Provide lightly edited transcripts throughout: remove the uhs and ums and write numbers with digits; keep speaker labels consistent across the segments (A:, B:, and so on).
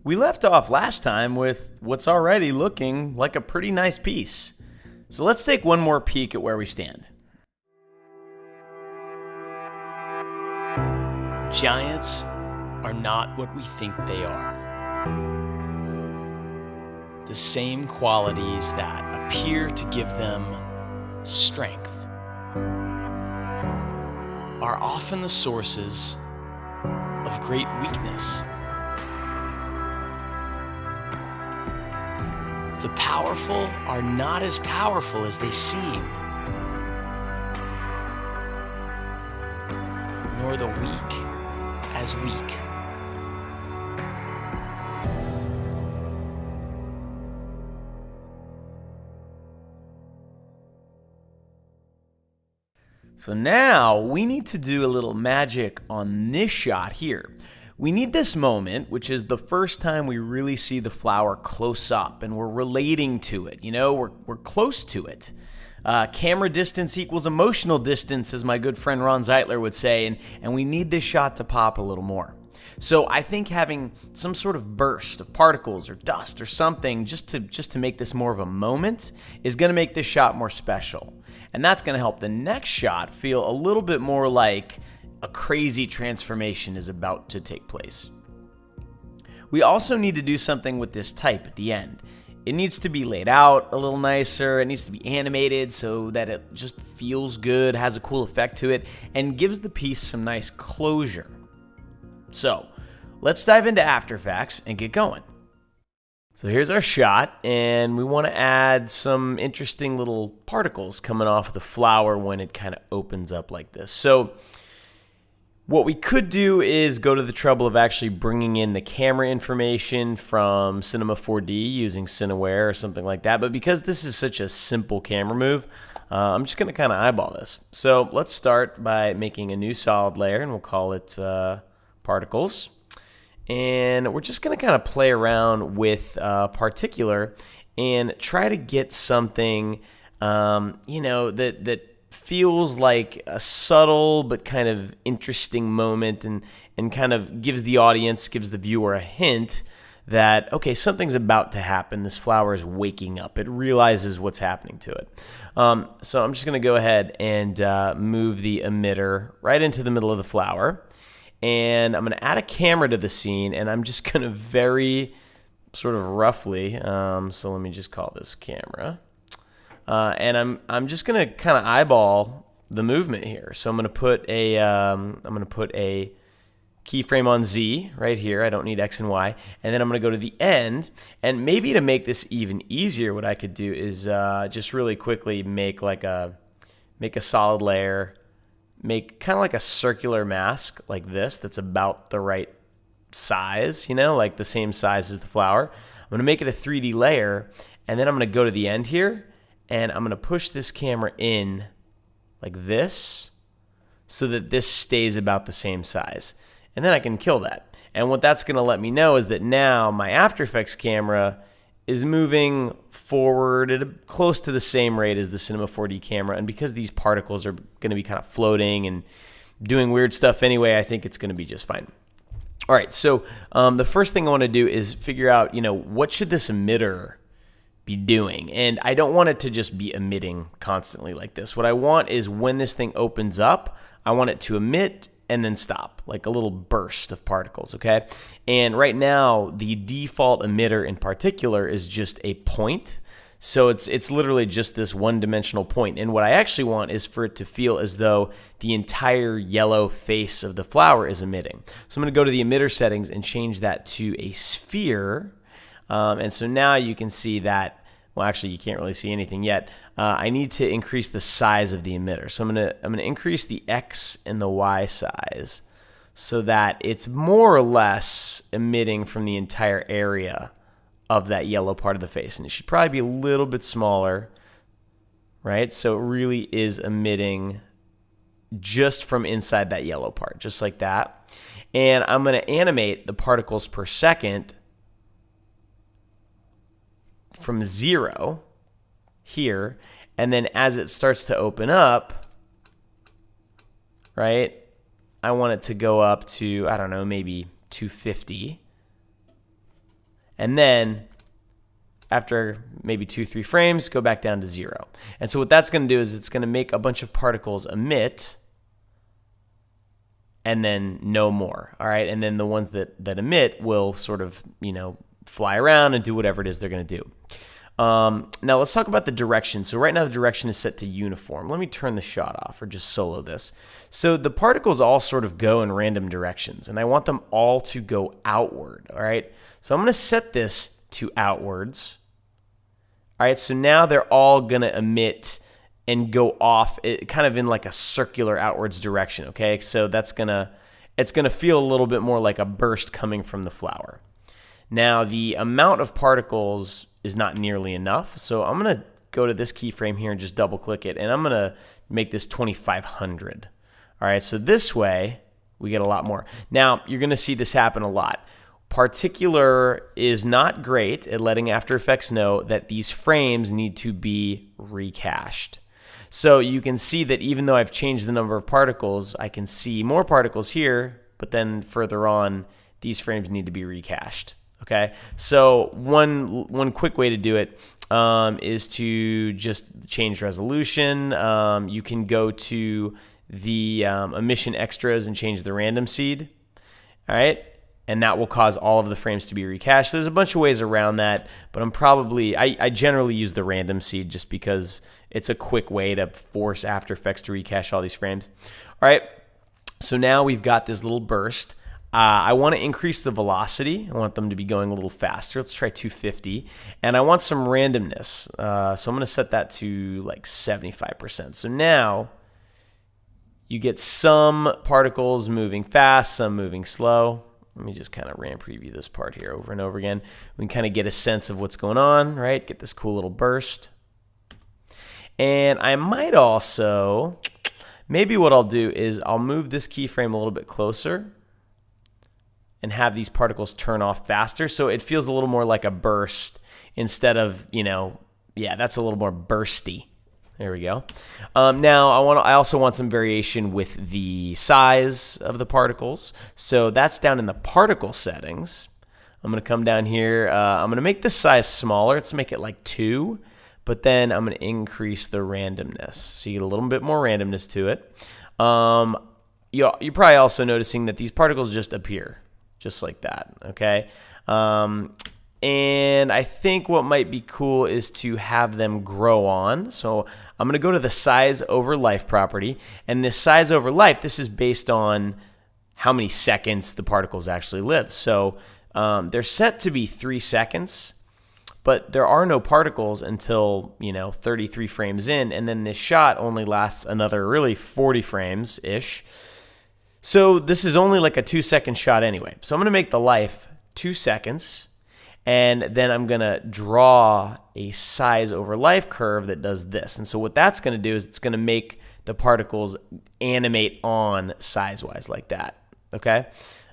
A: We left off last time with what's already looking like a pretty nice piece. So let's take one more peek at where we stand. Giants are not what we think they are. The same qualities that appear to give them strength are often the sources of great weakness. The powerful are not as powerful as they seem, nor the weak as weak. So now we need to do a little magic on this shot here. We need this moment, which is the first time we really see the flower close up and we're relating to it. You know, we're close to it. Camera distance equals emotional distance, as my good friend Ron Zeitler would say, and we need this shot to pop a little more. So I think having some sort of burst of particles or dust or something just to make this more of a moment is going to make this shot more special. And that's going to help the next shot feel a little bit more like a crazy transformation is about to take place. We also need to do something with this type at the end. It needs to be laid out a little nicer. It needs to be animated so that it just feels good, has a cool effect to it, and gives the piece some nice closure. So let's dive into After Effects and get going. So here's our shot, and we want to add some interesting little particles coming off the flower when it kind of opens up like this. So what we could do is go to the trouble of actually bringing in the camera information from Cinema 4D using CINAware or something like that. But because this is such a simple camera move, I'm just going to kind of eyeball this. So let's start by making a new solid layer, and we'll call it Particles. And we're just going to kind of play around with particular and try to get something, that feels like a subtle but kind of interesting moment and kind of gives the audience, gives the viewer a hint that, okay, something's about to happen. This flower is waking up. It realizes what's happening to it. So I'm just going to go ahead and move the emitter right into the middle of the flower. And I'm going to add a camera to the scene, and I'm just going to very sort of roughly, so let me just call this camera. And I'm just going to kind of eyeball the movement here. So I'm going to put a keyframe on Z right here. I don't need X and Y. And then I'm going to go to the end. And maybe to make this even easier, what I could do is just really quickly make a solid layer, make kind of like a circular mask like this that's about the right size, like the same size as the flower. I'm going to make it a 3D layer, and then I'm going to go to the end here, and I'm going to push this camera in like this so that this stays about the same size. And then I can kill that. And what that's going to let me know is that now my After Effects camera is moving forward at close to the same rate as the Cinema 4D camera. And because these particles are going to be kind of floating and doing weird stuff anyway, I think it's going to be just fine. All right, so the first thing I want to do is figure out, what should this emitter be doing? And I don't want it to just be emitting constantly like this. What I want is when this thing opens up, I want it to emit and then stop, like a little burst of particles, okay? And right now, the default emitter in particular is just a point. So it's literally just this one-dimensional point. And what I actually want is for it to feel as though the entire yellow face of the flower is emitting. So I'm going to go to the emitter settings and change that to a sphere. And so now you can see that, well, actually you can't really see anything yet. I need to increase the size of the emitter. So I'm gonna increase the X and the Y size so that it's more or less emitting from the entire area of that yellow part of the face. And it should probably be a little bit smaller, right? So it really is emitting just from inside that yellow part, just like that. And I'm gonna animate the particles per second from 0 here, and then as it starts to open up, right, I want it to go up to, I don't know, maybe 250. and then after maybe 2-3 frames, go back down to 0. And so what that's going to do is it's going to make a bunch of particles emit and then no more. All right, and then the ones that emit will sort of, fly around and do whatever it is they're going to do. Now let's talk about the direction. So right now the direction is set to uniform. Let me turn the shot off or just solo this. So the particles all sort of go in random directions, and I want them all to go outward. All right, so I'm going to set this to outwards. All right, so now they're all going to emit and go off kind of in like a circular outwards direction, okay? So it's going to feel a little bit more like a burst coming from the flower. Now, the amount of particles is not nearly enough, so I'm going to go to this keyframe here and just double click it, and I'm going to make this 2500. All right, so this way we get a lot more. Now, you're going to see this happen a lot. Particular is not great at letting After Effects know that these frames need to be recached. So you can see that even though I've changed the number of particles, I can see more particles here, but then further on, these frames need to be recached. Okay, so one quick way to do it is to just change resolution. You can go to the emission extras and change the random seed. All right, and that will cause all of the frames to be recached. There's a bunch of ways around that, but I generally use the random seed just because it's a quick way to force After Effects to recache all these frames. All right, so now we've got this little burst. I want to increase the velocity. I want them to be going a little faster. Let's try 250. And I want some randomness. So I'm going to set that to like 75%. So now you get some particles moving fast, some moving slow. Let me just kind of RAM preview this part here over and over again. We can kind of get a sense of what's going on, right? Get this cool little burst. And I might also, maybe what I'll do is I'll move this keyframe a little bit closer and have these particles turn off faster, so it feels a little more like a burst instead of, that's a little more bursty. There we go. Now I also want some variation with the size of the particles. So that's down in the particle settings. I'm going to come down here. I'm going to make this size smaller. Let's make it like 2. But then I'm going to increase the randomness. So you get a little bit more randomness to it. You're probably also noticing that these particles just appear. Just like that, okay? And I think what might be cool is to have them grow on. So I'm going to go to the size over life property. And this size over life, this is based on how many seconds the particles actually live. So they're set to be 3 seconds, but there are no particles until 33 frames in. And then this shot only lasts another really 40 frames-ish. So this is only like a 2-second shot anyway. So I'm going to make the life 2 seconds, and then I'm going to draw a size over life curve that does this. And so what that's going to do is it's going to make the particles animate on size-wise like that. Okay?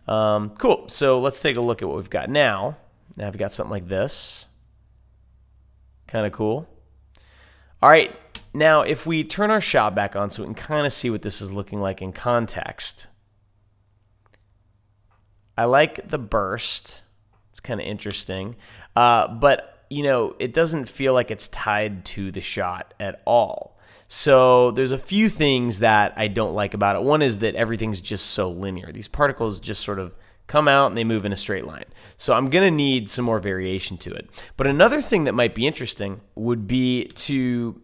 A: Cool. So let's take a look at what we've got now. Now I've got something like this. Kind of cool. All right. Now if we turn our shot back on so we can kind of see what this is looking like in context. I like the burst. It's kind of interesting. But, it doesn't feel like it's tied to the shot at all. So there's a few things that I don't like about it. One is that everything's just so linear. These particles just sort of come out and they move in a straight line. So I'm going to need some more variation to it. But another thing that might be interesting would be to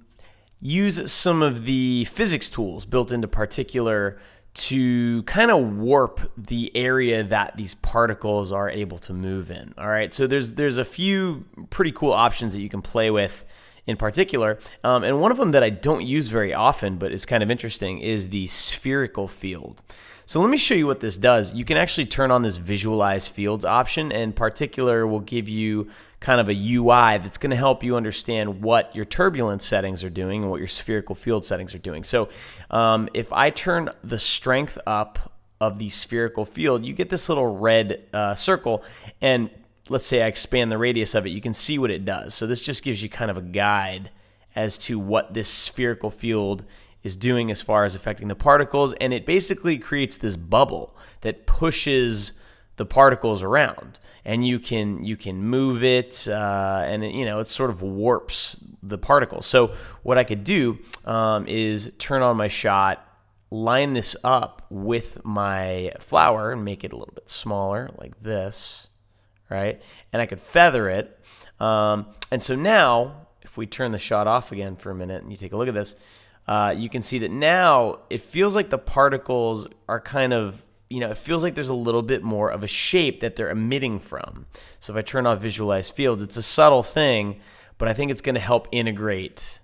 A: use some of the physics tools built into Particular to kind of warp the area that these particles are able to move in. All right, so there's a few pretty cool options that you can play with in Particular, and one of them that I don't use very often, but is kind of interesting, is the spherical field. So let me show you what this does. You can actually turn on this Visualize Fields option, and Particular will give you kind of a UI that's going to help you understand what your turbulence settings are doing and what your spherical field settings are doing. So if I turn the strength up of the spherical field, you get this little red circle, and let's say I expand the radius of it, you can see what it does. So this just gives you kind of a guide as to what this spherical field is doing as far as affecting the particles, and it basically creates this bubble that pushes the particles around, and you can move it, and it sort of warps the particles. So what I could do is turn on my shot, line this up with my flower, and make it a little bit smaller, like this, right? And I could feather it, and so now if we turn the shot off again for a minute, and you take a look at this, you can see that now it feels like the particles are kind of, it feels like there's a little bit more of a shape that they're emitting from. So if I turn off visualize fields, it's a subtle thing, but I think it's going to help integrate.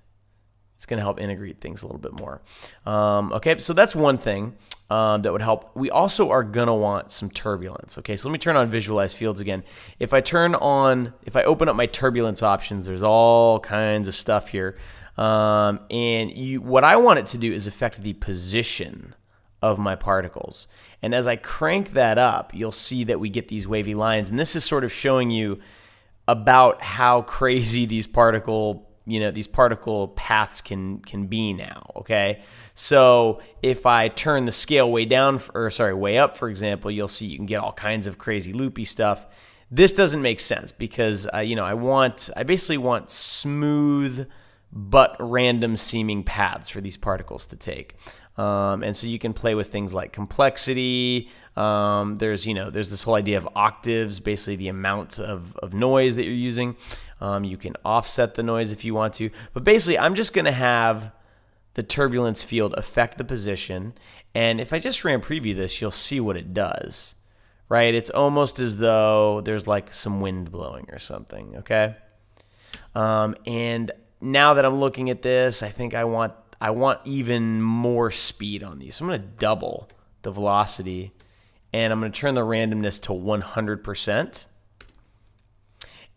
A: It's going to help integrate things a little bit more. Okay, so that's one thing that would help. We also are going to want some turbulence. Okay, so let me turn on visualize fields again. If I open up my turbulence options, there's all kinds of stuff here. What I want it to do is affect the position of my particles. And as I crank that up, you'll see that we get these wavy lines. And this is sort of showing you about how crazy these particle paths can be now, okay? So if I turn the scale way up, for example, you'll see you can get all kinds of crazy loopy stuff. This doesn't make sense because I basically want smooth but random seeming paths for these particles to take. And so you can play with things like complexity. There's this whole idea of octaves, basically the amount of noise that you're using. You can offset the noise if you want to. But basically, I'm just going to have the turbulence field affect the position. And if I just ran preview this, you'll see what it does, right? It's almost as though there's like some wind blowing or something, okay? And now that I'm looking at this, I think I want even more speed on these. So I'm going to double the velocity, and I'm going to turn the randomness to 100%.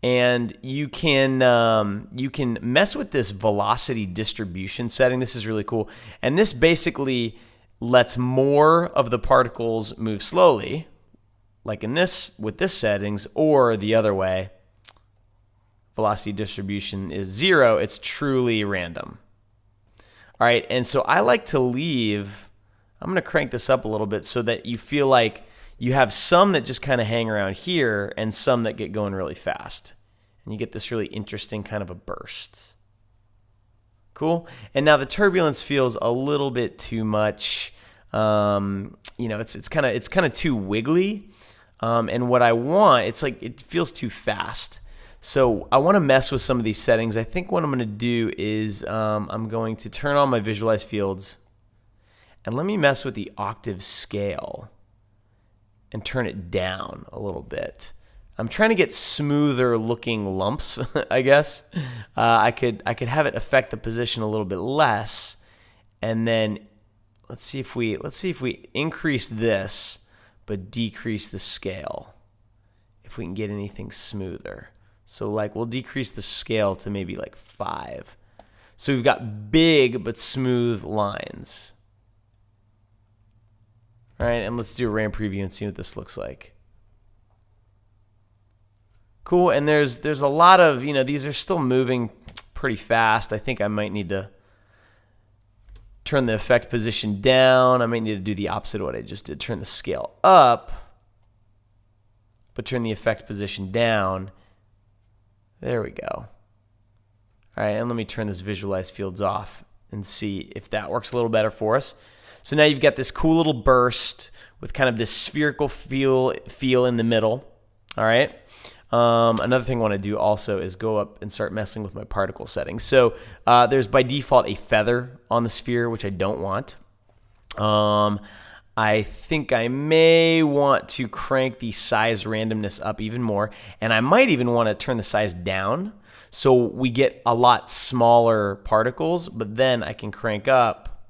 A: And you can mess with this velocity distribution setting. This is really cool. And this basically lets more of the particles move slowly, like with this settings, or the other way. Velocity distribution is 0. It's truly random. All right, and so I like to leave, I'm going to crank this up a little bit so that you feel like you have some that just kind of hang around here and some that get going really fast. And you get this really interesting kind of a burst. Cool? And now the turbulence feels a little bit too much. It's kind of too wiggly. And what I want, it's like it feels too fast. So I want to mess with some of these settings. I think what I'm going to do is I'm going to turn on my visualize fields, and let me mess with the octave scale and turn it down a little bit. I'm trying to get smoother looking lumps, I guess. I could have it affect the position a little bit less, and then let's see if we increase this but decrease the scale. If we can get anything smoother. So we'll decrease the scale to maybe like 5. So we've got big but smooth lines. All right, and let's do a RAM preview and see what this looks like. Cool, and there's a lot of, these are still moving pretty fast. I think I might need to turn the effect position down. I might need to do the opposite of what I just did. Turn the scale up, but turn the effect position down. There we go. All right, and let me turn this visualize fields off and see if that works a little better for us. So now you've got this cool little burst with kind of this spherical feel in the middle. All right. Another thing I want to do also is go up and start messing with my particle settings. So there's by default a feather on the sphere, which I don't want. I think I may want to crank the size randomness up even more, and I might even want to turn the size down so we get a lot smaller particles, but then I can crank up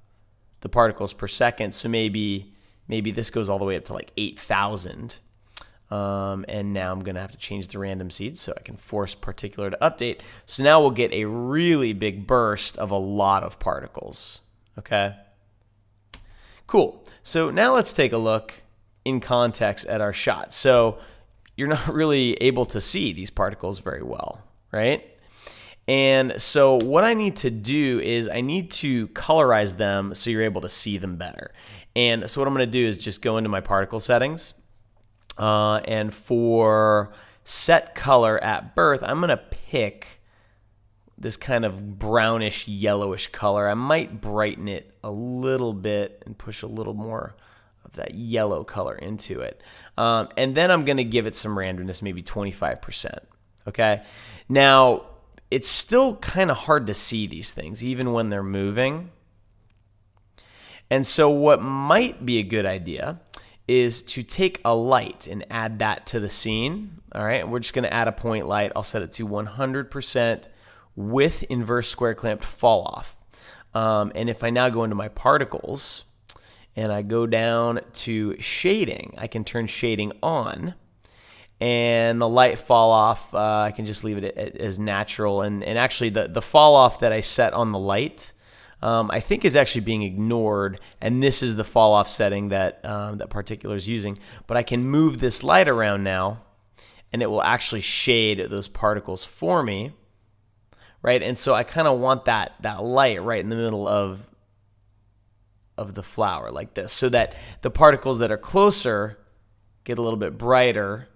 A: the particles per second, so maybe this goes all the way up to like 8,000. And now I'm going to have to change the random seed so I can force particular to update. So now we'll get a really big burst of a lot of particles, okay? Cool. So now let's take a look in context at our shot. So you're not really able to see these particles very well, right? And so what I need to do is I need to colorize them so you're able to see them better. And so what I'm going to do is just go into my particle settings. And for set color at birth, I'm going to pick this kind of brownish yellowish color. I might brighten it a little bit and push a little more of that yellow color into it. And then I'm going to give it some randomness, maybe 25%. Okay. Now, it's still kind of hard to see these things, even when they're moving. And so what might be a good idea is to take a light and add that to the scene. All right. We're just going to add a point light. I'll set it to 100% with inverse square clamped fall off. And if I now go into my particles and I go down to shading, I can turn shading on, and the light fall off, I can just leave it as natural. And actually the fall off that I set on the light, I think is actually being ignored, and this is the fall off setting that that Particular is using. But I can move this light around now, and it will actually shade those particles for me. Right, and so I kind of want that light right in the middle of the flower like this, so that the particles that are closer get a little bit brighter,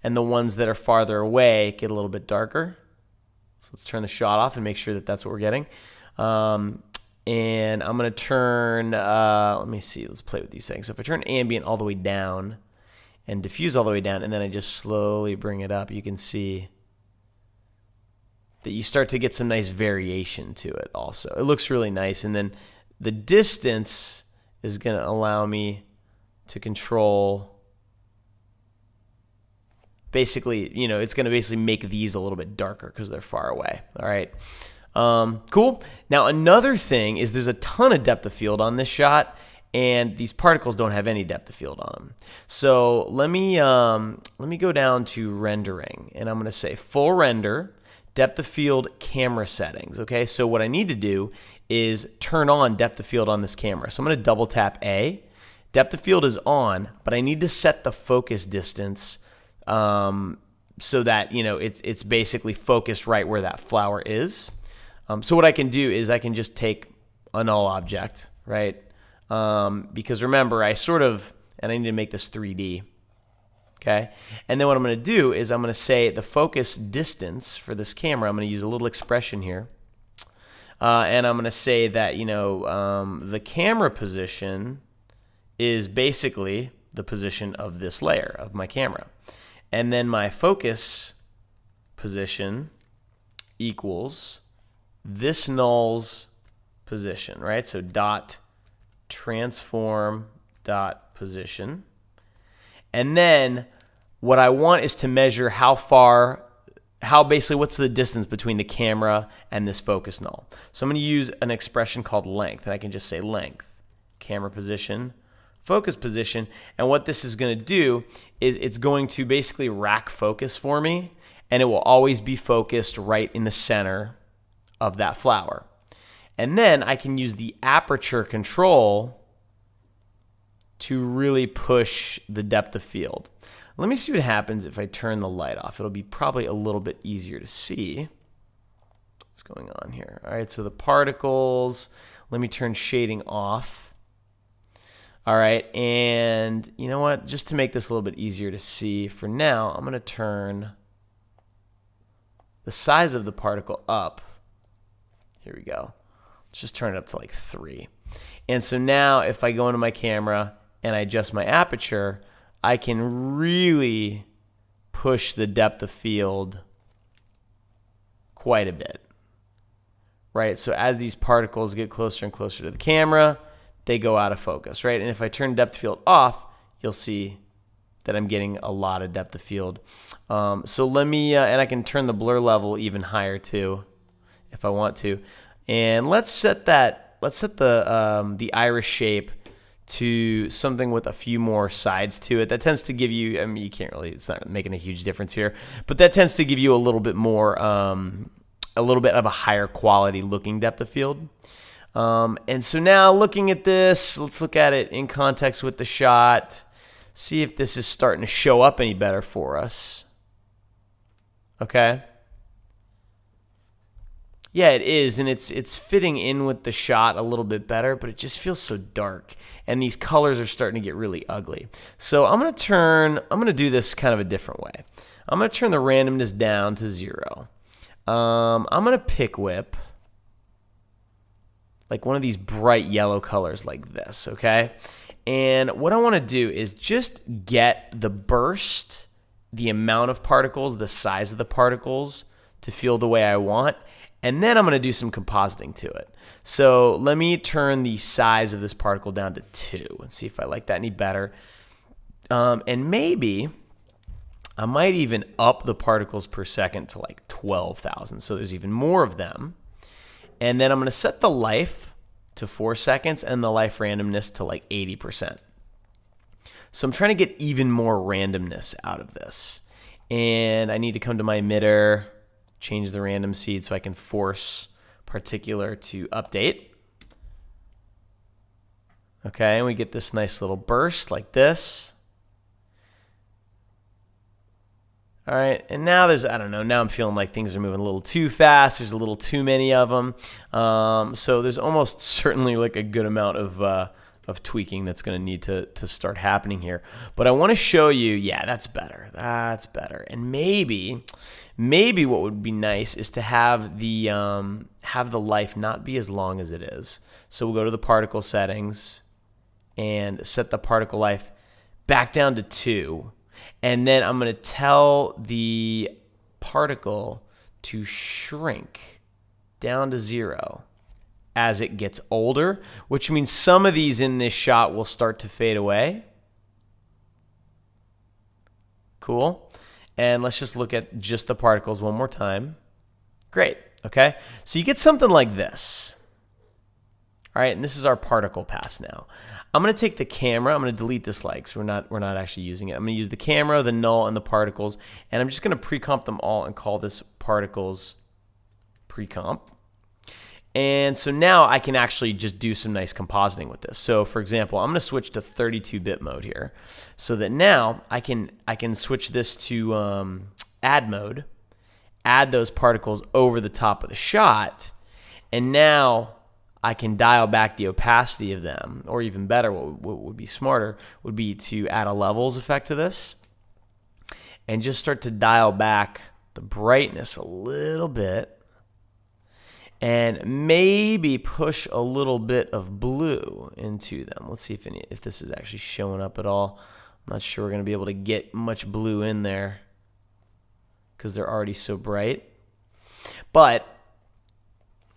A: and the ones that are farther away get a little bit darker. So let's turn the shot off and make sure that that's what we're getting. And I'm going to turn, let me see, let's play with these things. So if I turn ambient all the way down and diffuse all the way down, and then I just slowly bring it up, you can see that you start to get some nice variation to it also. It looks really nice. And then the distance is going to allow me to control, basically, you know, it's going to basically make these a little bit darker because they're far away. All right. Cool. Now, another thing is there's a ton of depth of field on this shot, and these particles don't have any depth of field on them. So let me go down to rendering, and I'm going to say full render, depth of field camera settings. Okay, so what I need to do is turn on depth of field on this camera. So I'm going to double tap A. Depth of field is on, but I need to set the focus distance so that, you know, it's basically focused right where that flower is. So what I can do is I can just take a null object, right? Because remember, I need to make this 3D. Okay, and then what I'm going to do is I'm going to say the focus distance for this camera. I'm going to use a little expression here, and I'm going to say that, you know, the camera position is basically the position of this layer of my camera, and then my focus position equals this null's position, right? So dot transform dot position. And then what I want is to measure basically what's the distance between the camera and this focus null. So I'm going to use an expression called length, and I can just say length, camera position, focus position. And what this is going to do is it's going to basically rack focus for me, and it will always be focused right in the center of that flower. And then I can use the aperture control to really push the depth of field. Let me see what happens if I turn the light off. It'll be probably a little bit easier to see what's going on here. All right, so the particles, let me turn shading off. All right, and you know what? Just to make this a little bit easier to see, for now, I'm going to turn the size of the particle up. Here we go. Let's just turn it up to like 3. And so now if I go into my camera and I adjust my aperture, I can really push the depth of field quite a bit, right? So as these particles get closer and closer to the camera, they go out of focus, right? And if I turn depth of field off, you'll see that I'm getting a lot of depth of field. So let me, and I can turn the blur level even higher too, if I want to. And let's set the iris shape to something with a few more sides to it. That tends to give you, I mean, you can't really, it's not making a huge difference here, but that tends to give you a little bit more, a little bit of a higher quality looking depth of field. And so now looking at this, let's look at it in context with the shot, see if this is starting to show up any better for us. Okay. Yeah, it is, and it's fitting in with the shot a little bit better, but it just feels so dark, and these colors are starting to get really ugly. So I'm gonna do this kind of a different way. I'm gonna turn the randomness down to 0. I'm gonna pick whip like one of these bright yellow colors like this, okay? And what I want to do is just get the burst, the amount of particles, the size of the particles to feel the way I want. And then I'm going to do some compositing to it. So let me turn the size of this particle down to 2 and see if I like that any better. And maybe I might even up the particles per second to like 12,000. So there's even more of them. And then I'm going to set the life to 4 seconds and the life randomness to like 80%. So I'm trying to get even more randomness out of this. And I need to come to my emitter, change the random seed so I can force particular to update. Okay, and we get this nice little burst like this. All right, and now there's, I don't know, now I'm feeling like things are moving a little too fast. There's a little too many of them. So there's almost certainly like a good amount of tweaking that's going to need to start happening here. But I want to show you, yeah, that's better. That's better. And maybe what would be nice is to have the life not be as long as it is. So we'll go to the particle settings and set the particle life back down to 2. And then I'm going to tell the particle to shrink down to 0 as it gets older, which means some of these in this shot will start to fade away. Cool. And let's just look at just the particles one more time. Great. Okay. So you get something like this. All right, and this is our particle pass now. I'm going to take the camera. I'm going to delete this like, so we're not actually using it. I'm going to use the camera, the null, and the particles, and I'm just going to pre-comp them all and call this particles pre-comp. And so now I can actually just do some nice compositing with this. So for example, I'm going to switch to 32-bit mode here, so that now I can switch this to add mode, add those particles over the top of the shot, and now I can dial back the opacity of them, or even better, what would be smarter would be to add a levels effect to this and just start to dial back the brightness a little bit and maybe push a little bit of blue into them. Let's see if this is actually showing up at all. I'm not sure we're going to be able to get much blue in there because they're already so bright. But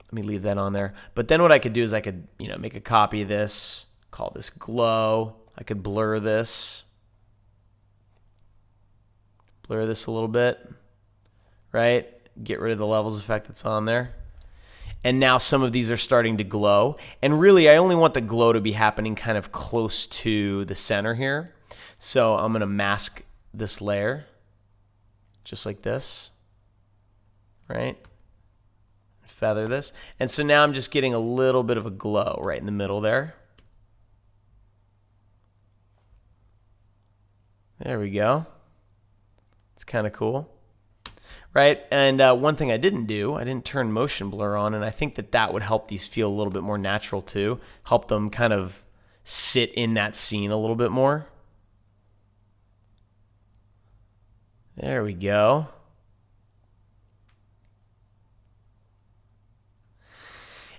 A: let me leave that on there. But then what I could do is I could, make a copy of this, call this glow. I could blur this a little bit, right? Get rid of the levels effect that's on there. And now some of these are starting to glow. And really, I only want the glow to be happening kind of close to the center here. So I'm going to mask this layer just like this, right? Feather this. And so now I'm just getting a little bit of a glow right in the middle there. There we go. It's kind of cool. Right? And one thing I didn't do, I didn't turn motion blur on, and I think that would help these feel a little bit more natural too. Help them kind of sit in that scene a little bit more. There we go.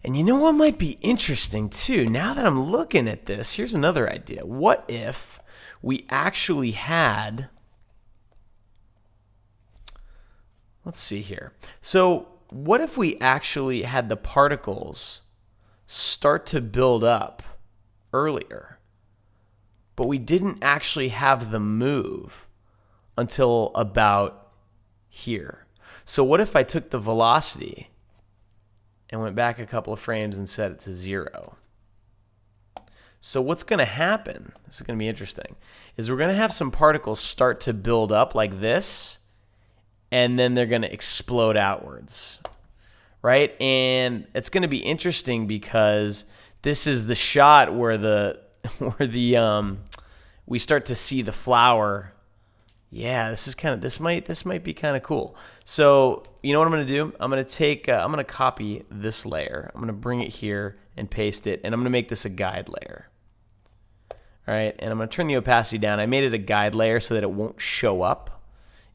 A: And you know what might be interesting too? Now that I'm looking at this, here's another idea. What if we actually had, let's see here. So what if we actually had the particles start to build up earlier, but we didn't actually have them move until about here? So what if I took the velocity and went back a couple of frames and set it to 0. So what's going to happen, this is going to be interesting, is we're going to have some particles start to build up like this, and then they're going to explode outwards, right? And it's going to be interesting because this is the shot where we start to see the flower, Yeah, this might be kind of cool. So you know what I'm gonna do? I'm gonna copy this layer. I'm gonna bring it here and paste it, and I'm gonna make this a guide layer. All right, and I'm gonna turn the opacity down. I made it a guide layer so that it won't show up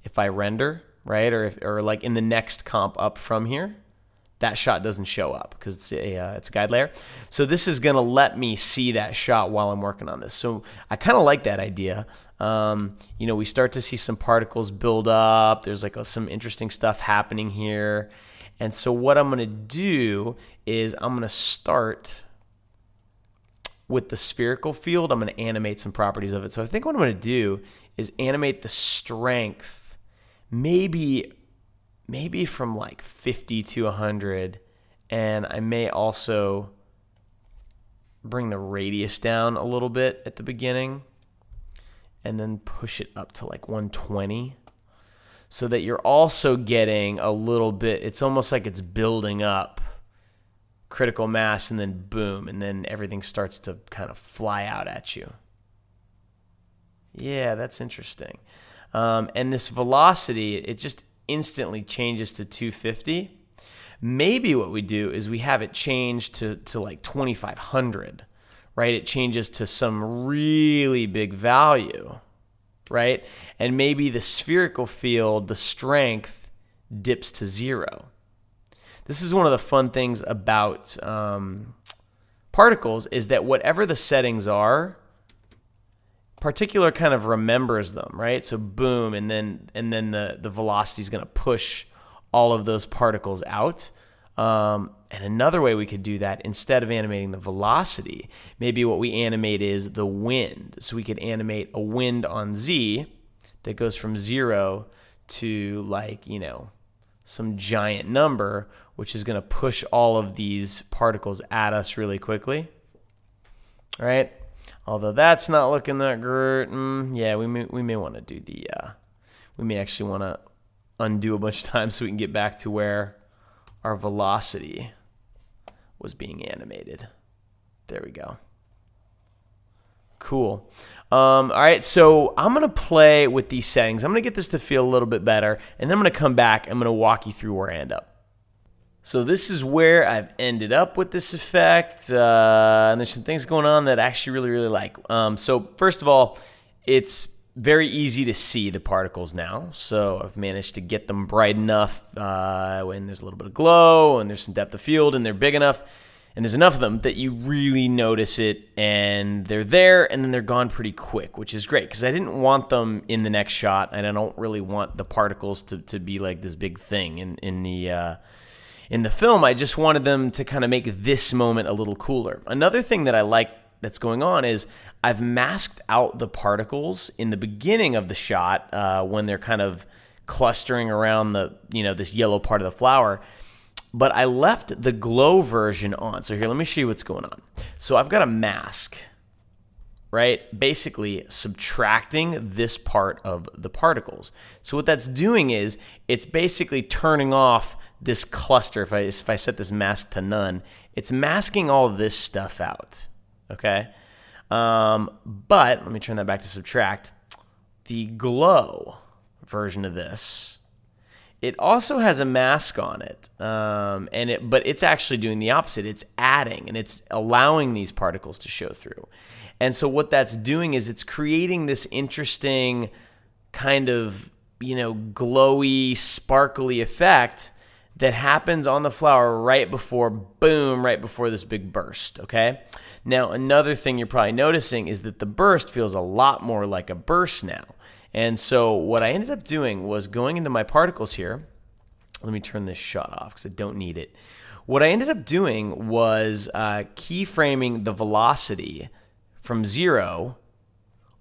A: if I render, right? Or like in the next comp up from here, that shot doesn't show up because it's a guide layer. So this is gonna let me see that shot while I'm working on this. So I kind of like that idea. You know, we start to see some particles build up. There's like some interesting stuff happening here. And so what I'm gonna do is I'm gonna start with the spherical field. I'm gonna animate some properties of it. So I think what I'm gonna do is animate the strength, maybe from like 50 to 100, and I may also bring the radius down a little bit at the beginning and then push it up to like 120 so that you're also getting a little bit, it's almost like it's building up critical mass and then boom, and then everything starts to kind of fly out at you. Yeah, that's interesting. And this velocity, it just instantly changes to 250. Maybe what we do is we have it change to like 2500, right? It changes to some really big value, right? And maybe the spherical field, the strength, dips to 0. This is one of the fun things about particles, is that whatever the settings are, particular kind of remembers them, right? So boom, and then the velocity is going to push all of those particles out. And another way we could do that, instead of animating the velocity, maybe what we animate is the wind. So we could animate a wind on Z that goes from 0 to like, you know, some giant number, which is going to push all of these particles at us really quickly. All right. Although that's not looking that great. Yeah, we may want to do the, we may actually want to undo a bunch of times so we can get back to where our velocity was being animated. There we go. Cool. All right, so I'm going to play with these settings. I'm going to get this to feel a little bit better, and then I'm going to come back. I'm going to walk you through where I end up. So this is where I've ended up with this effect, and there's some things going on that I actually really, really like. So first of all, it's very easy to see the particles now. So I've managed to get them bright enough when there's a little bit of glow and there's some depth of field and they're big enough and there's enough of them that you really notice it, and they're there and then they're gone pretty quick, which is great because I didn't want them in the next shot, and I don't really want the particles to be like this big thing in the film. I just wanted them to kind of make this moment a little cooler. Another thing that I like that's going on is I've masked out the particles in the beginning of the shot when they're kind of clustering around the, you know, this yellow part of the flower, but I left the glow version on. So here, let me show you what's going on. So I've got a mask, right? Basically subtracting this part of the particles. So what that's doing is it's basically turning off this cluster. If I set this mask to none, it's masking all of this stuff out, okay? But let me turn that back to subtract. The glow version of this, it also has a mask on it, but it's actually doing the opposite. It's adding, and it's allowing these particles to show through. And so what that's doing is it's creating this interesting kind of, you know, glowy, sparkly effect that happens on the flower right before, boom, right before this big burst, okay? Now, another thing you're probably noticing is that the burst feels a lot more like a burst now. And so what I ended up doing was going into my particles here. Let me turn this shot off because I don't need it. What I ended up doing was keyframing the velocity from 0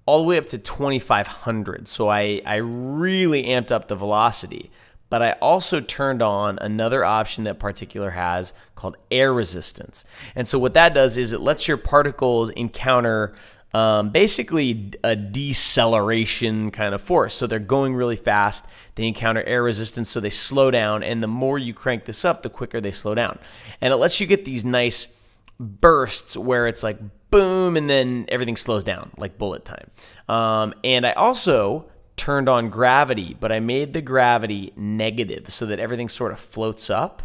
A: all the way up to 2500. So I really amped up the velocity. But I also turned on another option that Particular has called air resistance. And so what that does is it lets your particles encounter basically a deceleration kind of force. So they're going really fast. They encounter air resistance, so they slow down. And the more you crank this up, the quicker they slow down. And it lets you get these nice bursts where it's like boom, and then everything slows down like bullet time. And I also turned on gravity, but I made the gravity negative so that everything sort of floats up,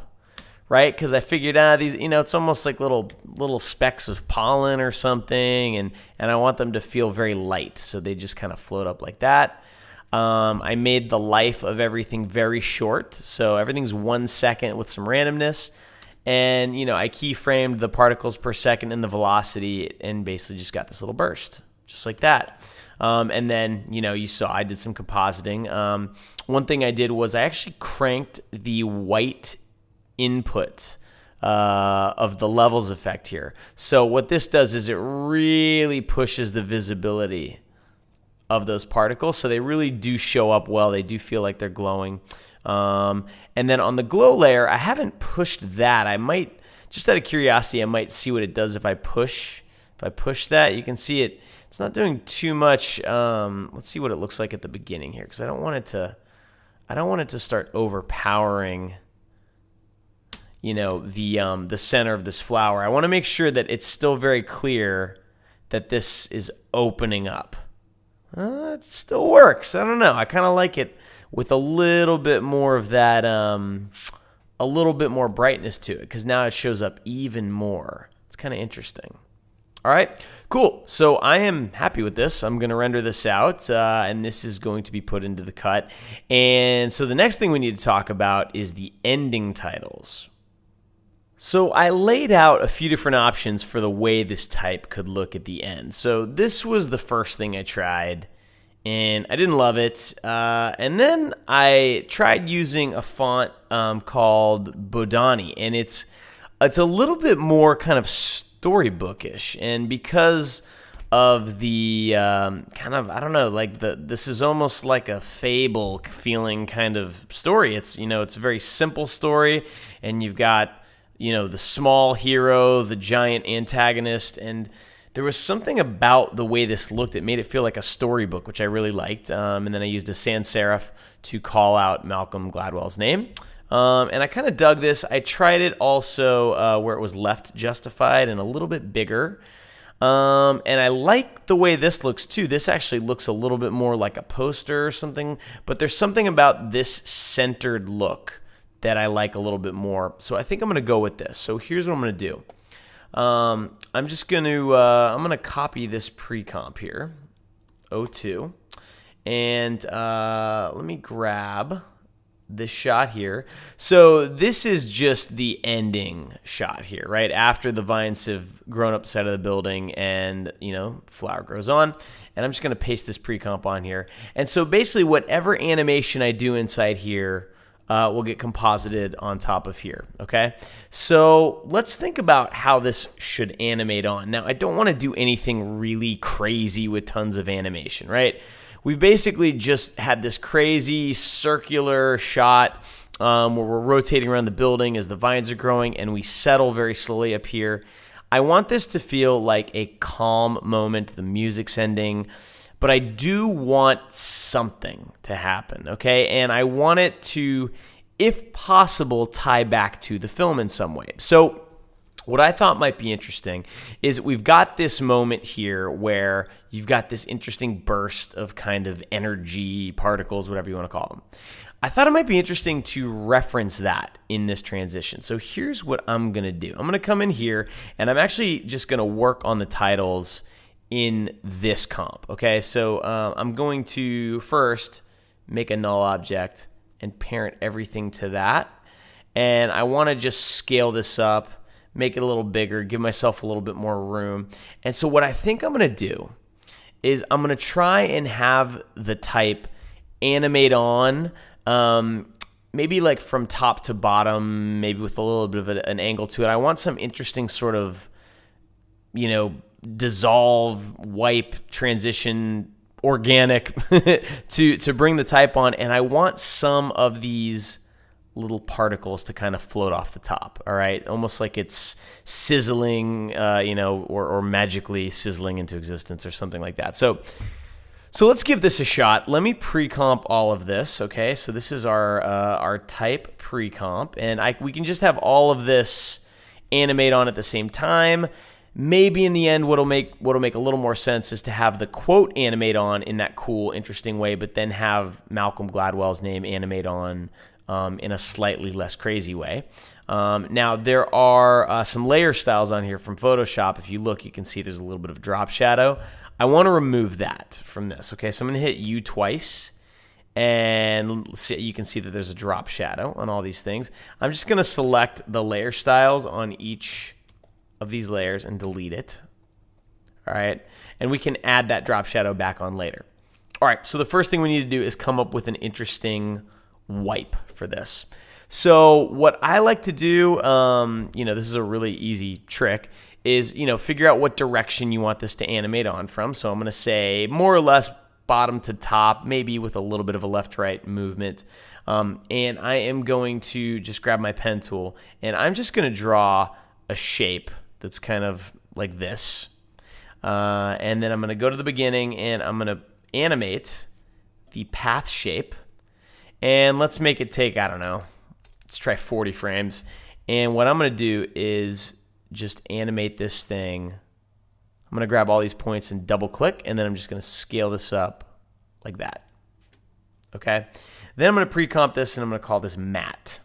A: right? Because I figured these, it's almost like little specks of pollen or something, and I want them to feel very light, so they just kind of float up like that. I made the life of everything very short, so everything's 1 second with some randomness. And, I keyframed the particles per second and the velocity and basically just got this little burst, just like that. And then, you saw I did some compositing. One thing I did was I actually cranked the white input of the levels effect here. So what this does is it really pushes the visibility of those particles, so they really do show up well. They do feel like they're glowing. And then on the glow layer, I haven't pushed that. I might, just out of curiosity, I might see what it does if I push that. You can see it's not doing too much. Let's see what it looks like at the beginning here, because I don't want it to start overpowering the center of this flower. I want to make sure that it's still very clear that this is opening up. It still works. I don't know. I kind of like it with a little bit more of that, a little bit more brightness to it, because now it shows up even more. It's kind of interesting. All right, cool. So I am happy with this. I'm going to render this out, and this is going to be put into the cut. And so the next thing we need to talk about is the ending titles. So I laid out a few different options for the way this type could look at the end. So this was the first thing I tried, and I didn't love it. And then I tried using a font called Bodani, and it's a little bit more kind of storybookish. And because of the kind of, I don't know, like this is almost like a fable feeling kind of story. It's it's a very simple story, and you've got the small hero, the giant antagonist, and there was something about the way this looked. It made it feel like a storybook, which I really liked. And then I used a sans serif to call out Malcolm Gladwell's name. And I kind of dug this. I tried it also where it was left justified and a little bit bigger. And I like the way this looks too. This actually looks a little bit more like a poster or something, but there's something about this centered look that I like a little bit more. So I think I'm going to go with this. So here's what I'm going to do. I'm just going to I'm going to copy this pre-comp here, 02, and let me grab this shot here. So this is just the ending shot here, right after the vines have grown up the side of the building and flower grows on. And I'm just going to paste this pre-comp on here. And so basically whatever animation I do inside here will get composited on top of here, okay? So let's think about how this should animate on. Now, I don't want to do anything really crazy with tons of animation, right? We've basically just had this crazy circular shot where we're rotating around the building as the vines are growing, and we settle very slowly up here. I want this to feel like a calm moment, the music's ending, but I do want something to happen, okay? And I want it to, if possible, tie back to the film in some way. So what I thought might be interesting is we've got this moment here where you've got this interesting burst of kind of energy, particles, whatever you want to call them. I thought it might be interesting to reference that in this transition. So here's what I'm going to do. I'm going to come in here, and I'm actually just going to work on the titles in this comp, okay? So I'm going to first make a null object and parent everything to that. And I want to just scale this up, make it a little bigger, give myself a little bit more room. And so what I think I'm going to do is I'm going to try and have the type animate on, maybe like from top to bottom, maybe with a little bit of an angle to it. I want some interesting sort of, dissolve, wipe, transition, organic to bring the type on. And I want some of these little particles to kind of float off the top, all right? Almost like it's sizzling, or magically sizzling into existence or something like that. So let's give this a shot. Let me pre-comp all of this, okay? So this is our type pre-comp, and we can just have all of this animate on at the same time. Maybe in the end, what'll make a little more sense is to have the quote animate on in that cool, interesting way, but then have Malcolm Gladwell's name animate on in a slightly less crazy way. Now, there are some layer styles on here from Photoshop. If you look, you can see there's a little bit of drop shadow. I want to remove that from this. Okay, so I'm going to hit U twice, and you can see that there's a drop shadow on all these things. I'm just going to select the layer styles on each of these layers and delete it. All right, and we can add that drop shadow back on later. All right, so the first thing we need to do is come up with an interesting wipe for this. So what I like to do, this is a really easy trick, is figure out what direction you want this to animate on from. So I'm going to say more or less bottom to top, maybe with a little bit of a left-right movement. And I am going to just grab my pen tool, and I'm just going to draw a shape that's kind of like this. And then I'm going to go to the beginning, and I'm going to animate the path shape. And let's make it take, I don't know, let's try 40 frames. And what I'm going to do is just animate this thing. I'm going to grab all these points and double click, and then I'm just going to scale this up like that. Okay? Then I'm going to pre-comp this, and I'm going to call this matte.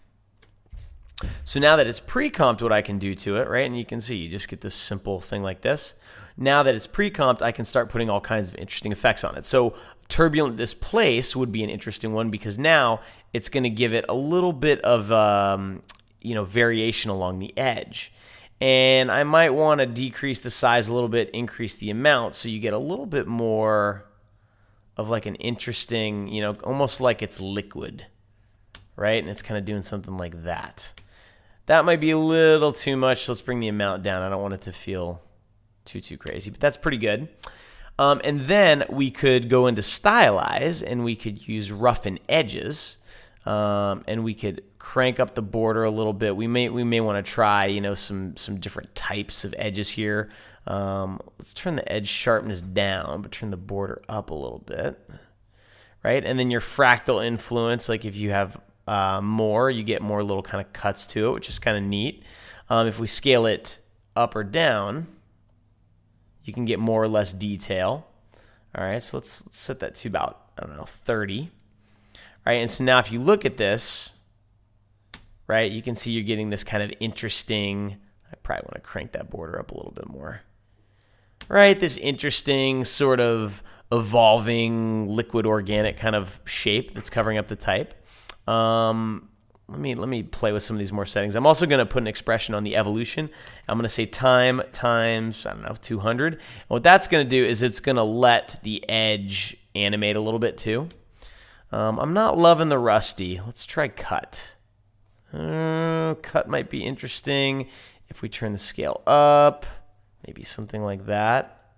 A: So now that it's pre-comped, what I can do to it, right? And you can see, you just get this simple thing like this. Now that it's pre-comped, I can start putting all kinds of interesting effects on it. So turbulent displace would be an interesting one, because now it's going to give it a little bit of variation along the edge. And I might want to decrease the size a little bit, increase the amount, so you get a little bit more of like an interesting, almost like it's liquid, right? And it's kind of doing something like that. That might be a little too much. Let's bring the amount down. I don't want it to feel too crazy, but that's pretty good. And then we could go into stylize, and we could use roughen edges, and we could crank up the border a little bit. We may want to try some different types of edges here. Let's turn the edge sharpness down, but turn the border up a little bit, right? And then your fractal influence, like if you have more, you get more little kind of cuts to it, which is kind of neat. If we scale it up or down, you can get more or less detail. All right, so let's set that to about, 30. All right, and so now if you look at this, right, you can see you're getting this kind of interesting, I probably want to crank that border up a little bit more. Right, this interesting sort of evolving liquid organic kind of shape that's covering up the type. Let me play with some of these more settings. I'm also going to put an expression on the evolution. I'm going to say time times, 200. And what that's going to do is it's going to let the edge animate a little bit too. I'm not loving the rusty. Let's try cut. Cut might be interesting if we turn the scale up. Maybe something like that.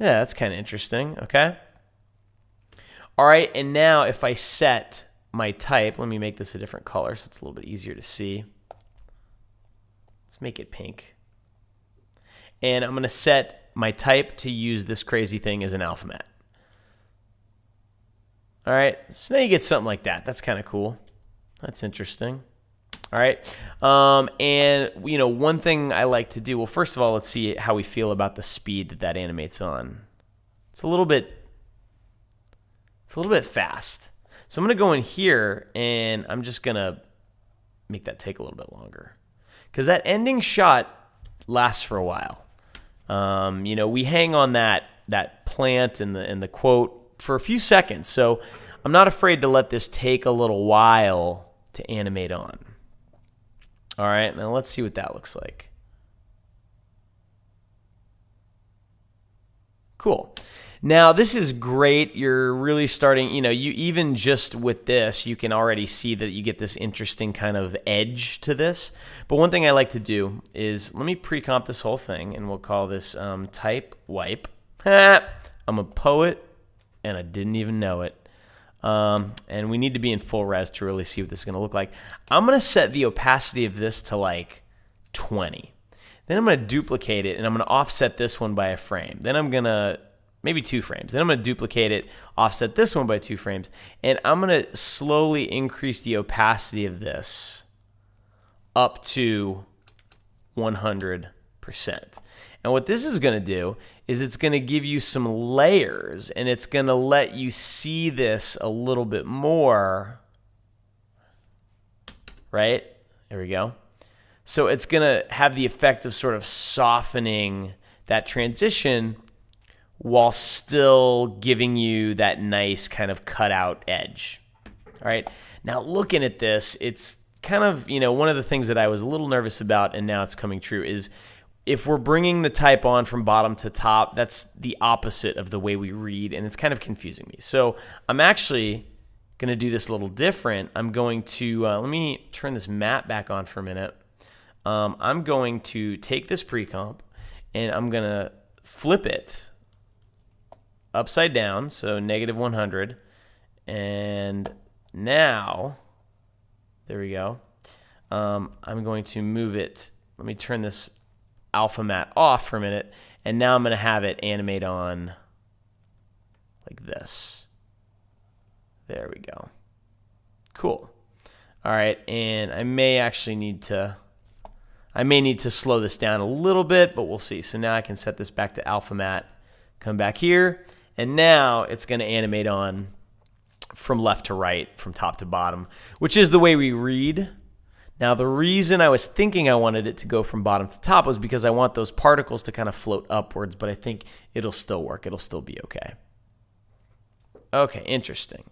A: Yeah, that's kind of interesting. Okay. All right, and now if I set my type, let me make this a different color so it's a little bit easier to see. Let's make it pink. And I'm going to set my type to use this crazy thing as an alpha matte. All right, so now you get something like that. That's kind of cool. That's interesting. All right, and one thing I like to do, well, first of all, let's see how we feel about the speed that animates on. It's a little bit fast. So I'm going to go in here, and I'm just going to make that take a little bit longer, because that ending shot lasts for a while. We hang on that plant and the quote for a few seconds. So I'm not afraid to let this take a little while to animate on. All right, now let's see what that looks like. Cool. Now this is great. You're really starting, you even just with this, you can already see that you get this interesting kind of edge to this. But one thing I like to do is, let me pre-comp this whole thing, and we'll call this type wipe. I'm a poet, and I didn't even know it. And we need to be in full res to really see what this is going to look like. I'm going to set the opacity of this to like 20. Then I'm going to duplicate it, and I'm going to offset this one by a frame. Then I'm going to, maybe 2 frames. Then I'm going to duplicate it, offset this one by 2 frames. And I'm going to slowly increase the opacity of this up to 100%. 90%. And what this is going to do is it's going to give you some layers, and it's going to let you see this a little bit more, right? There we go. So it's going to have the effect of sort of softening that transition while still giving you that nice kind of cutout edge. All right. Now looking at this, it's kind of, one of the things that I was a little nervous about, and now it's coming true, is if we're bringing the type on from bottom to top, that's the opposite of the way we read, and it's kind of confusing me. So I'm actually going to do this a little different. I'm going to, let me turn this mat back on for a minute. I'm going to take this pre-comp, and I'm going to flip it upside down, so -100, and now, there we go. I'm going to move it. Let me turn this alpha mat off for a minute, and now I'm going to have it animate on like this. There we go. Cool. All right, and I may need to slow this down a little bit, but we'll see. So now I can set this back to alpha mat, come back here, and now it's going to animate on from left to right, from top to bottom, which is the way we read. Now, the reason I was thinking I wanted it to go from bottom to top was because I want those particles to kind of float upwards, but I think it'll still work. It'll still be okay. Okay, interesting.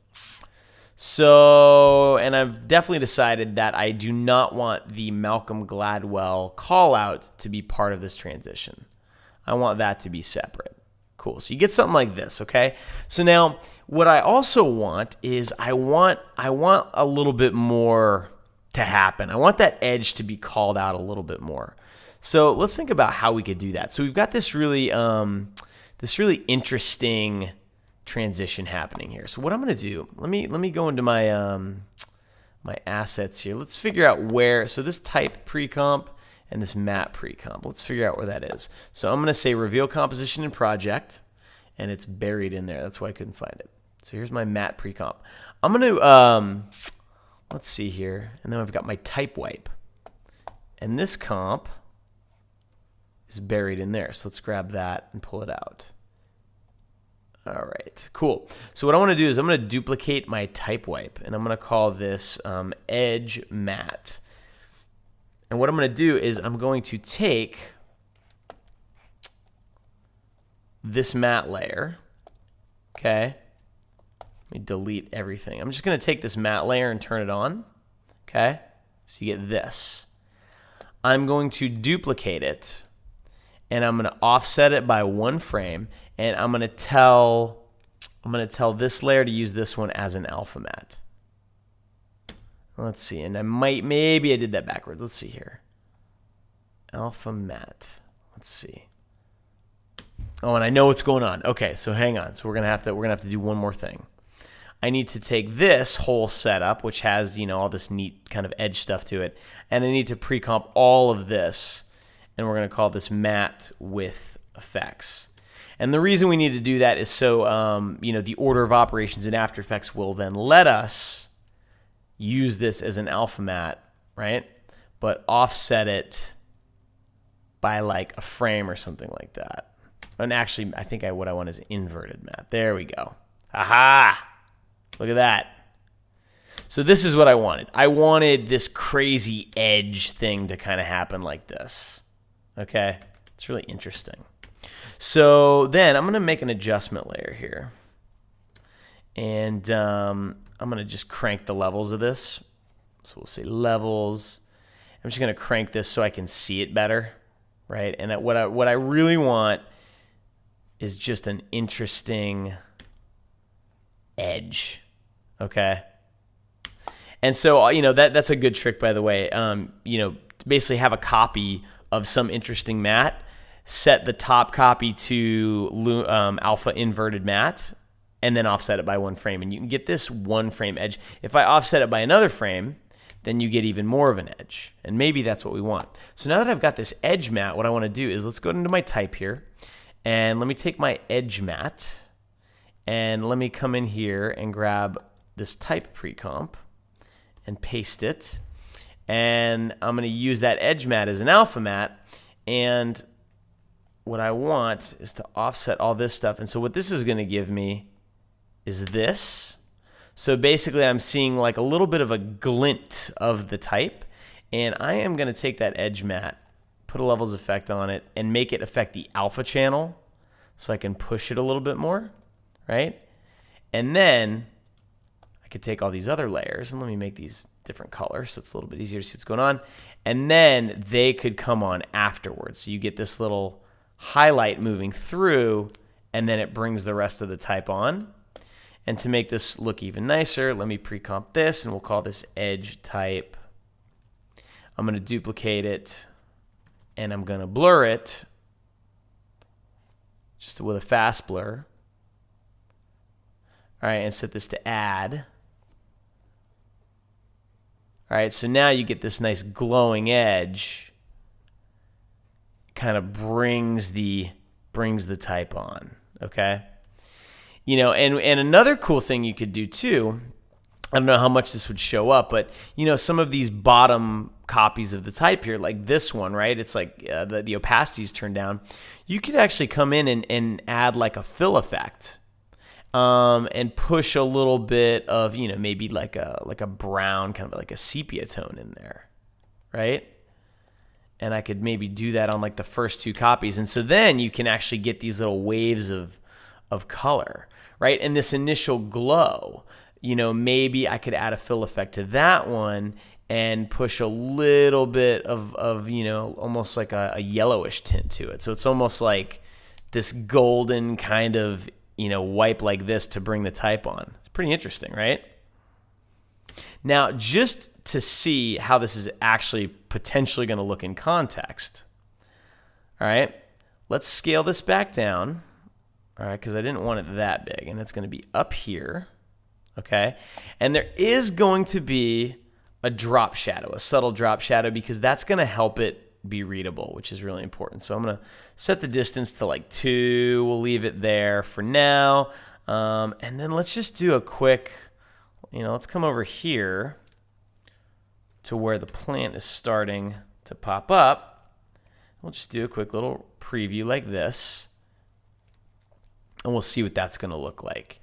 A: So, and I've definitely decided that I do not want the Malcolm Gladwell call out to be part of this transition. I want that to be separate. Cool. So you get something like this, okay? So now what I also want is I want a little bit more to happen. I want that edge to be called out a little bit more. So let's think about how we could do that. So we've got this really interesting transition happening here. So what I'm going to do, let me go into my my assets here. Let's figure out where. So this type pre-comp and this mat pre-comp. Let's figure out where that is. So I'm going to say reveal composition and project, and it's buried in there. That's why I couldn't find it. So here's my mat pre-comp. I'm going to, let's see here. And then I've got my type wipe. And this comp is buried in there. So let's grab that and pull it out. All right, cool. So what I want to do is I'm going to duplicate my type wipe, and I'm going to call this edge mat. And what I'm going to do is I'm going to take this mat layer, okay? Let me delete everything. I'm just going to take this mat layer and turn it on, okay? So you get this. I'm going to duplicate it, and I'm going to offset it by 1 frame, and I'm going to tell this layer to use this one as an alpha mat. Let's see, and maybe I did that backwards. Let's see here. Alpha mat. Let's see. Oh, and I know what's going on. Okay, so hang on. So we're gonna have to do one more thing. I need to take this whole setup, which has all this neat kind of edge stuff to it, and I need to pre-comp all of this, and we're gonna call this mat with effects. And the reason we need to do that is so the order of operations in After Effects will then let us use this as an alpha mat, right? But offset it by like a frame or something like that. And actually, I think what I want is inverted mat. There we go. Aha! Look at that. So this is what I wanted. I wanted this crazy edge thing to kind of happen like this. Okay? It's really interesting. So then I'm going to make an adjustment layer here. And I'm going to just crank the levels of this. So we'll say levels. I'm just going to crank this so I can see it better, right? And what I really want is just an interesting edge, okay? And so, that's a good trick, by the way. To basically have a copy of some interesting mat, set the top copy to alpha inverted mat, and then offset it by 1 frame. And you can get this 1 frame edge. If I offset it by another frame, then you get even more of an edge. And maybe that's what we want. So now that I've got this edge mat, what I want to do is let's go into my type here. And let me take my edge mat. And let me come in here and grab this type pre-comp and paste it. And I'm going to use that edge mat as an alpha mat. And what I want is to offset all this stuff. And so what this is going to give me is this. So basically I'm seeing like a little bit of a glint of the type. And I am going to take that edge matte, put a levels effect on it, and make it affect the alpha channel so I can push it a little bit more, right? And then I could take all these other layers, and let me make these different colors so it's a little bit easier to see what's going on. And then they could come on afterwards. So you get this little highlight moving through, and then it brings the rest of the type on. And to make this look even nicer, let me pre-comp this, and we'll call this edge type. I'm going to duplicate it, and I'm going to blur it just with a fast blur. All right, and set this to add. All right, so now you get this nice glowing edge. Kind of brings the type on, okay? You know, and another cool thing you could do too, I don't know how much this would show up, but you know, some of these bottom copies of the type here, like this one, right? It's like the opacity is turned down. You could actually come in and add like a fill effect, and push a little bit of, you know, maybe like a brown, kind of like a sepia tone in there, right? And I could maybe do that on like the first two copies, and so then you can actually get these little waves of color, right? And this initial glow, you know, maybe I could add a fill effect to that one and push a little bit of you know, almost like a yellowish tint to it. So it's almost like this golden kind of, you know, wipe like this to bring the type on. It's pretty interesting, right? Now, just to see how this is actually potentially going to look in context, all right, let's scale this back down, all right, because I didn't want it that big, and it's going to be up here, okay? And there is going to be a drop shadow, a subtle drop shadow, because that's going to help it be readable, which is really important. So I'm going to set the distance to like 2. We'll leave it there for now. And then let's just do a quick, you know, let's come over here to where the plant is starting to pop up. We'll just do a quick little preview like this, and we'll see what that's going to look like.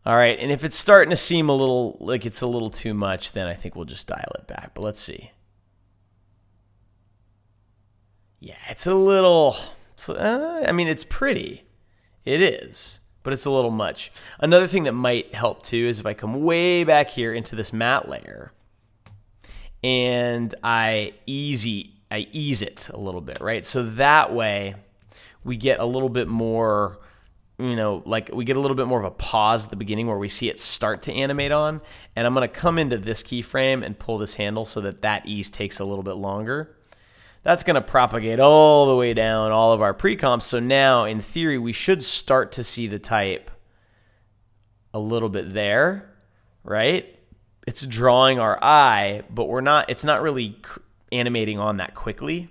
A: All right, and if it's starting to seem a little like it's a little too much, then I think we'll just dial it back. But let's see. Yeah, it's a little, I mean, it's pretty. It is, but it's a little much. Another thing that might help too is if I come way back here into this matte layer and I ease it a little bit, right? So that way we get a little bit more, you know, like we get a little bit more of a pause at the beginning where we see it start to animate on. And I'm going to come into this keyframe and pull this handle so that that ease takes a little bit longer. That's going to propagate all the way down all of our pre-comps. So now, in theory, we should start to see the type a little bit there, right? It's drawing our eye, but it's not really animating on that quickly.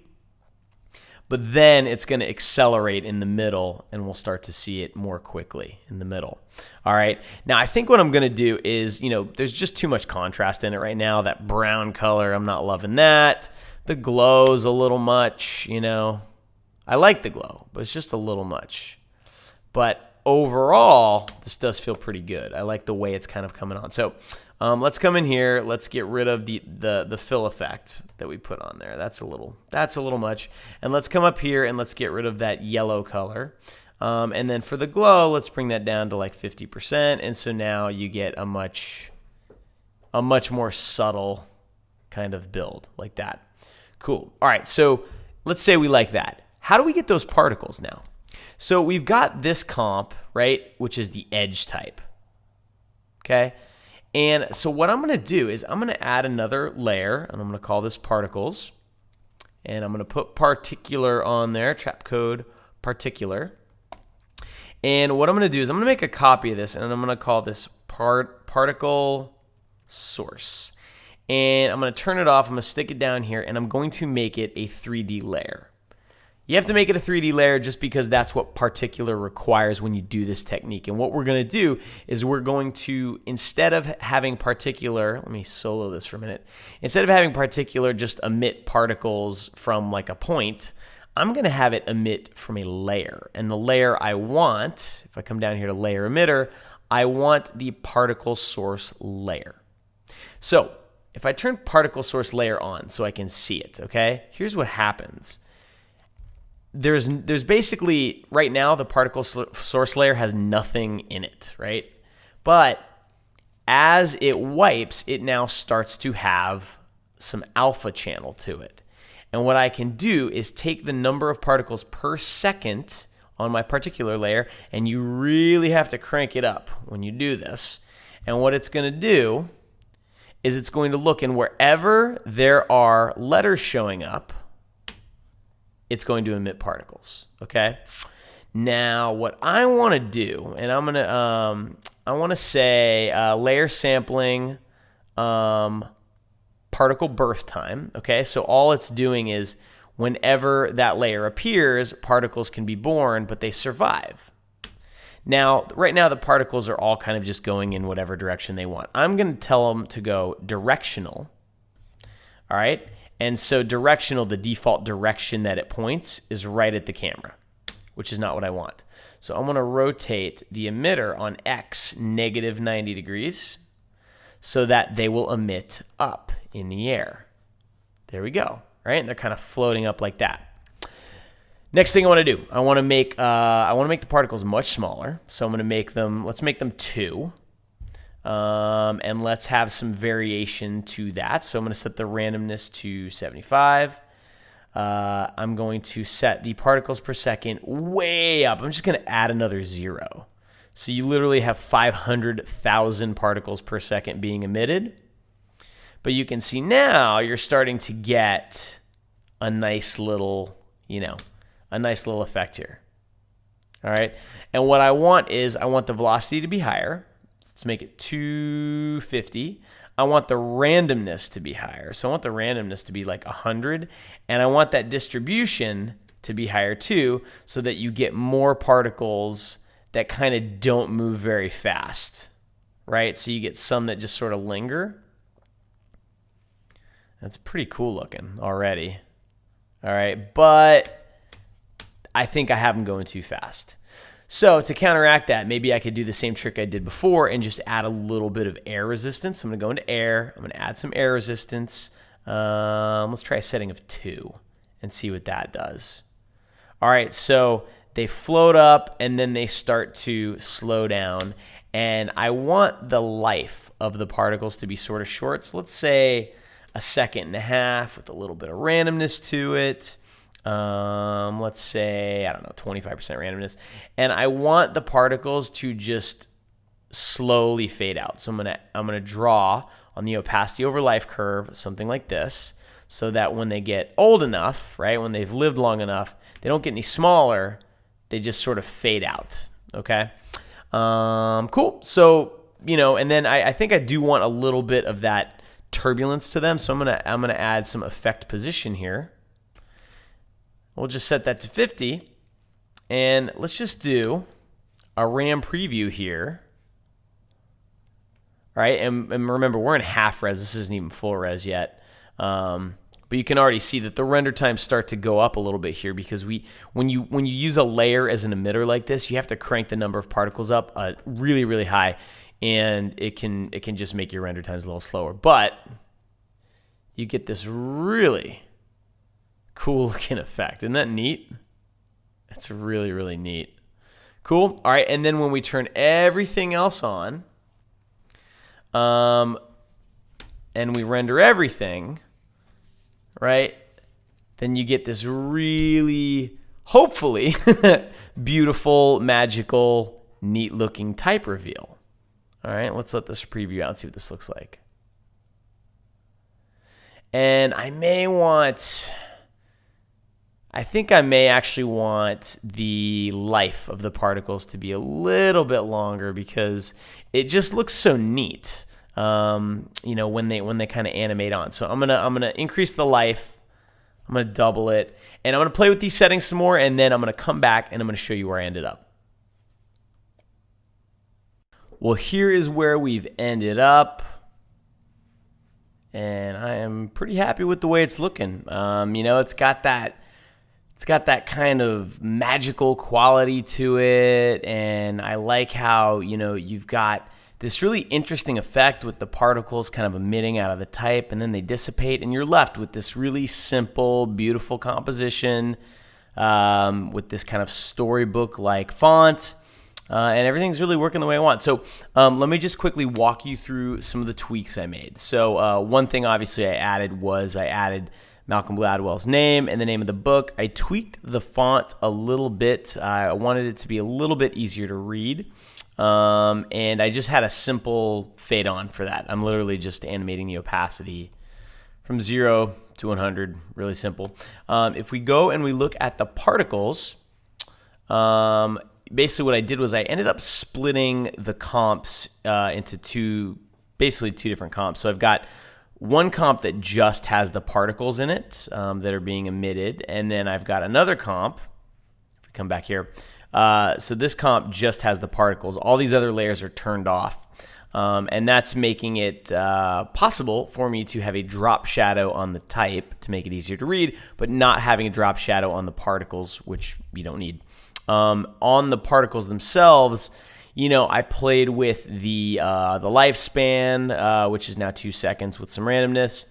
A: But then it's going to accelerate in the middle, and we'll start to see it more quickly in the middle. All right. Now, I think what I'm going to do is, you know, there's just too much contrast in it right now. That brown color, I'm not loving that. The glow's a little much, you know. I like the glow, but it's just a little much. But overall, this does feel pretty good. I like the way it's kind of coming on. So let's come in here. Let's get rid of the fill effect that we put on there. That's a little much. And let's come up here and let's get rid of that yellow color. And then for the glow, let's bring that down to like 50%. And so now you get a much more subtle kind of build like that. Cool. All right, so let's say we like that. How do we get those particles now? So we've got this comp, right, which is the edge type, okay? And so what I'm going to do is I'm going to add another layer, and I'm going to call this particles, and I'm going to put particular on there, trap code particular. And what I'm going to do is I'm going to make a copy of this, and I'm going to call this particle source. And I'm going to turn it off. I'm going to stick it down here, and I'm going to make it a 3D layer. You have to make it a 3D layer just because that's what particular requires when you do this technique. And what we're going to do is we're going to, instead of having particular, let me solo this for a minute. Instead of having particular just emit particles from like a point, I'm going to have it emit from a layer. And the layer I want, if I come down here to layer emitter, I want the particle source layer. So if I turn particle source layer on so I can see it, okay, here's what happens. There's basically, right now, the particle source layer has nothing in it, right? But as it wipes, it now starts to have some alpha channel to it. And what I can do is take the number of particles per second on my particular layer, and you really have to crank it up when you do this. And what it's going to do is it's going to look, and wherever there are letters showing up, it's going to emit particles, okay? Now, what I want to do, and I want to say layer sampling, particle birth time, okay? So all it's doing is whenever that layer appears, particles can be born, but they survive. Now, right now, the particles are all kind of just going in whatever direction they want. I'm going to tell them to go directional, all right? And so directional, the default direction that it points is right at the camera, which is not what I want. So I'm going to rotate the emitter on X negative 90 degrees so that they will emit up in the air. There we go, right? And they're kind of floating up like that. Next thing I want to do, I want to make the particles much smaller. So I'm going to make them, let's make them 2. And let's have some variation to that. So I'm going to set the randomness to 75. I'm going to set the particles per second way up. I'm just going to add another 0. So you literally have 500,000 particles per second being emitted. But you can see now you're starting to get a nice little, a nice little effect here. All right. And what I want is I want the velocity to be higher. Let's make it 250. I want the randomness to be higher. So I want the randomness to be like 100. And I want that distribution to be higher too, so that you get more particles that kind of don't move very fast, right? So you get some that just sort of linger. That's pretty cool looking already. All right, but I think I have them going too fast. So to counteract that, maybe I could do the same trick I did before and just add a little bit of air resistance. I'm going to go into air. I'm going to add some air resistance. Let's try a setting of 2 and see what that does. All right, so they float up and then they start to slow down. And I want the life of the particles to be sort of short. So let's say 1.5 seconds with a little bit of randomness to it. Let's say, I don't know, 25% randomness. And I want the particles to just slowly fade out. So I'm gonna draw on the opacity over life curve something like this, so that when they get old enough, right, when they've lived long enough, they don't get any smaller. They just sort of fade out. Okay. Cool. So, and then I think I do want a little bit of that turbulence to them. So I'm gonna add some effect position here. We'll just set that to 50, and let's just do a RAM preview here. All right, and remember, we're in half res. This isn't even full res yet. But you can already see that the render times start to go up a little bit here, because when you use a layer as an emitter like this, you have to crank the number of particles up really, really high, and it can just make your render times a little slower. But you get this really cool looking effect. Isn't that neat? That's really, really neat. Cool. All right, and then when we turn everything else on, and we render everything, right, then you get this really, hopefully, beautiful, magical, neat looking type reveal. All right, let's let this preview out and see what this looks like. And I think I may actually want the life of the particles to be a little bit longer, because it just looks so neat, when they kind of animate on. So I'm gonna increase the life. I'm gonna double it, and I'm gonna play with these settings some more, and then I'm gonna come back and I'm gonna show you where I ended up. Well, here is where we've ended up. And I am pretty happy with the way it's looking. It's got that It's got that kind of magical quality to it, and I like how, you've got this really interesting effect with the particles kind of emitting out of the type, and then they dissipate, and you're left with this really simple, beautiful composition with this kind of storybook-like font, and everything's really working the way I want. So let me just quickly walk you through some of the tweaks I made. So one thing, obviously, I added Malcolm Gladwell's name and the name of the book. I tweaked the font a little bit. I wanted it to be a little bit easier to read. And I just had a simple fade on for that. I'm literally just animating the opacity from 0 to 100, really simple. If we go and we look at the particles, basically what I did was I ended up splitting the comps into two different comps. So I've got one comp that just has the particles in it that are being emitted, and then I've got another comp, if we come back here, so this comp just has the particles. All these other layers are turned off. And that's making it possible for me to have a drop shadow on the type to make it easier to read, but not having a drop shadow on the particles, which you don't need. On the particles themselves, I played with the lifespan, which is now 2 seconds with some randomness.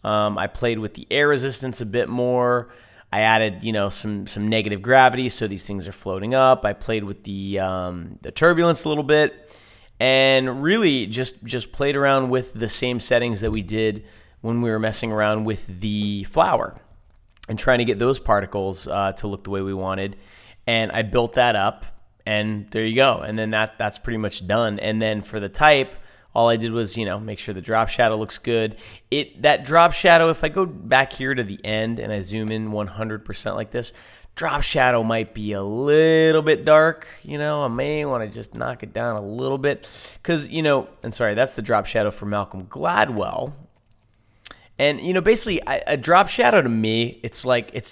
A: I played with the air resistance a bit more. I added, some negative gravity, so these things are floating up. I played with the turbulence a little bit, and really just played around with the same settings that we did when we were messing around with the flower and trying to get those particles to look the way we wanted. And I built that up, and there you go. And then that's pretty much done. And then for the type, all I did was, make sure the drop shadow looks good. That drop shadow, if I go back here to the end and I zoom in 100% like this, drop shadow might be a little bit dark. I may want to just knock it down a little bit because, and sorry, that's the drop shadow for Malcolm Gladwell. And, basically a drop shadow to me, it's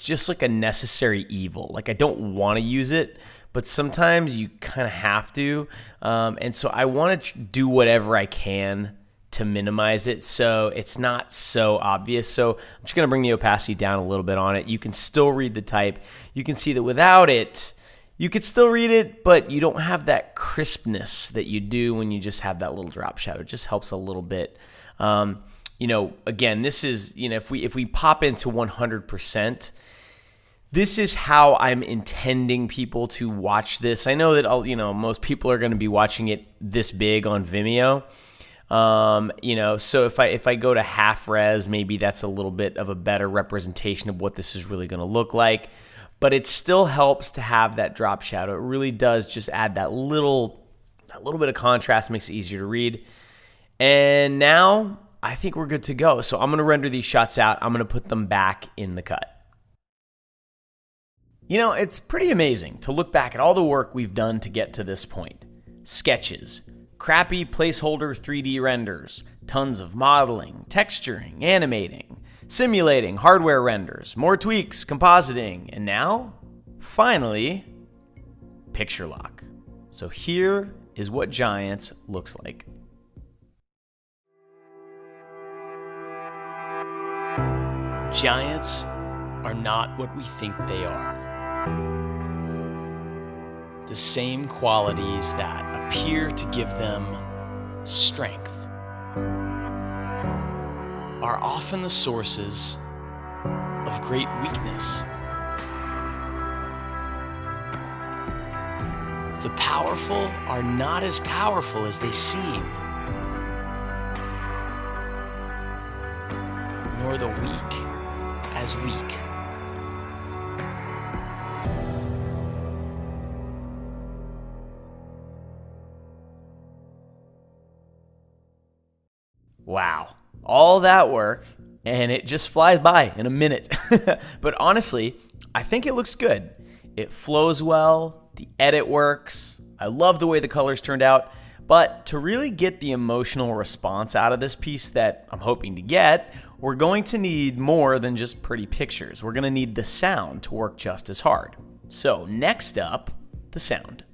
A: just like a necessary evil. Like I don't want to use it, but sometimes you kind of have to. And so I want to do whatever I can to minimize it so it's not so obvious. So I'm just going to bring the opacity down a little bit on it. You can still read the type. You can see that without it, you could still read it, but you don't have that crispness that you do when you just have that little drop shadow. It just helps a little bit. Again, this is, if we pop into 100%, this is how I'm intending people to watch this. I know that most people are going to be watching it this big on Vimeo. So if I go to half res, maybe that's a little bit of a better representation of what this is really going to look like. But it still helps to have that drop shadow. It really does just add that little bit of contrast, makes it easier to read. And now I think we're good to go. So I'm going to render these shots out. I'm going to put them back in the cut. It's pretty amazing to look back at all the work we've done to get to this point. Sketches, crappy placeholder 3D renders, tons of modeling, texturing, animating, simulating hardware renders, more tweaks, compositing, and now, finally, picture lock. So here is what Giants looks like. Giants are not what we think they are. The same qualities that appear to give them strength are often the sources of great weakness. The powerful are not as powerful as they seem, nor the weak as weak. Wow, all that work, and it just flies by in a minute. But honestly, I think it looks good. It flows well, the edit works, I love the way the colors turned out, but to really get the emotional response out of this piece that I'm hoping to get, we're going to need more than just pretty pictures. We're going to need the sound to work just as hard. So next up, the sound.